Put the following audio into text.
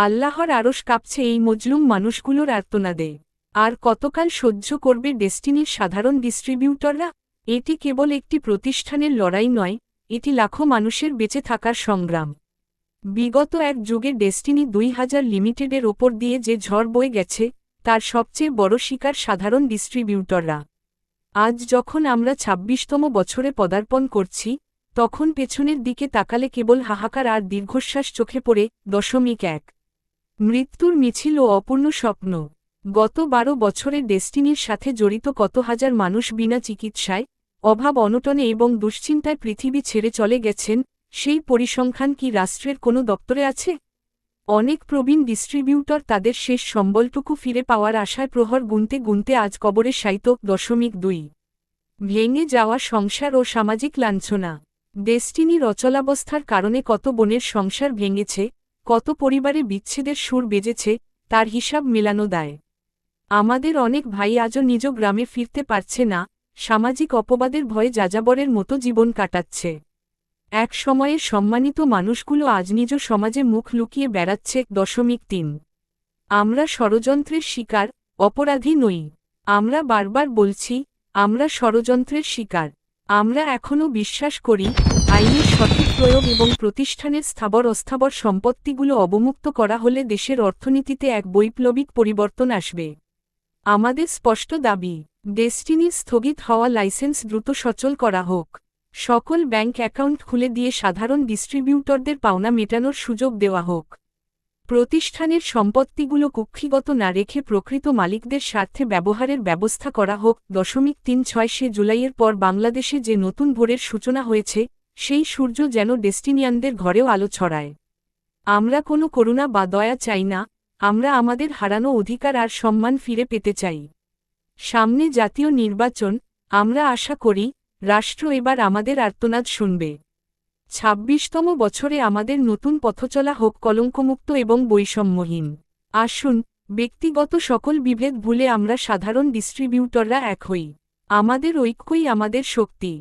আল্লাহর আরশ কাঁপছে এই মজলুম মানুষগুলোর আর্তনাদে। আর কতকাল সহ্য করবে ডেস্টিনির সাধারণ ডিস্ট্রিবিউটররা? এটি কেবল একটি প্রতিষ্ঠানের লড়াই নয়, এটি লাখো মানুষের বেঁচে থাকার সংগ্রাম। বিগত এক যুগে ডেস্টিনি 2000 লিমিটেডের ওপর দিয়ে যে ঝড় বয়ে গেছে, তার সবচেয়ে বড় শিকার সাধারণ ডিস্ট্রিবিউটররা। আজ যখন আমরা 26তম বছরে পদার্পণ করছি, তখন পেছনের দিকে তাকালে কেবল হাহাকার আর দীর্ঘশ্বাস চোখে পড়ে। 1.1 মৃত্যুর মিছিল ও অপূর্ণ স্বপ্ন। গত 12 বছরে ডেস্টিনির সাথে জড়িত কত হাজার মানুষ বিনা চিকিৎসায়, অভাব অনটনে এবং দুশ্চিন্তায় পৃথিবী ছেড়ে চলে গেছেন, সেই পরিসংখ্যান কি রাষ্ট্রের কোনো দপ্তরে আছে? অনেক প্রবীণ ডিস্ট্রিবিউটর তাদের শেষ সম্বলটুকু ফিরে পাওয়ার আশায় প্রহর গুনতে গুনতে আজ কবরে শায়িত। 2.2 ভেঙে যাওয়া সংসার ও সামাজিক লাঞ্ছনা। ডেস্টিনির অচলাবস্থার কারণে কত বোনের সংসার ভেঙেছে, কত পরিবারে বিচ্ছেদের সুর বেজেছে, তার হিসাব মেলানো দায়। আমাদের অনেক ভাই আজও নিজ গ্রামে ফিরতে পারছে না, সামাজিক অপবাদের ভয়ে যাযাবরের মতো জীবন কাটাচ্ছে। এক সময়ের সম্মানিত মানুষগুলো আজ নিজ সমাজে মুখ লুকিয়ে বেড়াচ্ছে। 3 আমরা ষড়যন্ত্রের শিকার, অপরাধী নই। আমরা বারবার বলছি, আমরা ষড়যন্ত্রের শিকার। আমরা এখনও বিশ্বাস করি, আইনের সঠিক প্রয়োগ এবং প্রতিষ্ঠানের স্থাবর অস্থাবর সম্পত্তিগুলো অবমুক্ত করা হলে দেশের অর্থনীতিতে এক বৈপ্লবিক পরিবর্তন আসবে। আমাদের স্পষ্ট দাবি, ডেস্টিনির স্থগিত হওয়া লাইসেন্স দ্রুত সচল করা হোক। সকল ব্যাংক অ্যাকাউন্ট খুলে দিয়ে সাধারণ ডিস্ট্রিবিউটরদের পাওনা মেটানোর সুযোগ দেওয়া হোক। প্রতিষ্ঠানের সম্পত্তিগুলো কুক্ষিগত না রেখে প্রকৃত মালিকদের স্বার্থে ব্যবহারের ব্যবস্থা করা হোক। 3.6 জুলাইয়ের পর বাংলাদেশে যে নতুন ভোরের সূচনা হয়েছে, সেই সূর্য যেন ডেস্টিনিয়ানদের ঘরেও আলো ছড়ায়। আমরা কোনো করুণা বা দয়া চাই না, আমরা আমাদের হারানো অধিকার আর সম্মান ফিরে পেতে চাই। সামনে জাতীয় নির্বাচন, আমরা আশা করি, রাষ্ট্র এবার আমাদের আর্তনাদ শুনবে। 26তম বছরে আমাদের নতুন পথচলা হোক কলঙ্কমুক্ত এবং বৈষম্যহীন। আসুন, ব্যক্তিগত সকল বিভেদ ভুলে আমরা সাধারণ ডিস্ট্রিবিউটররা এক হই। আমাদের ঐক্যই আমাদের শক্তি।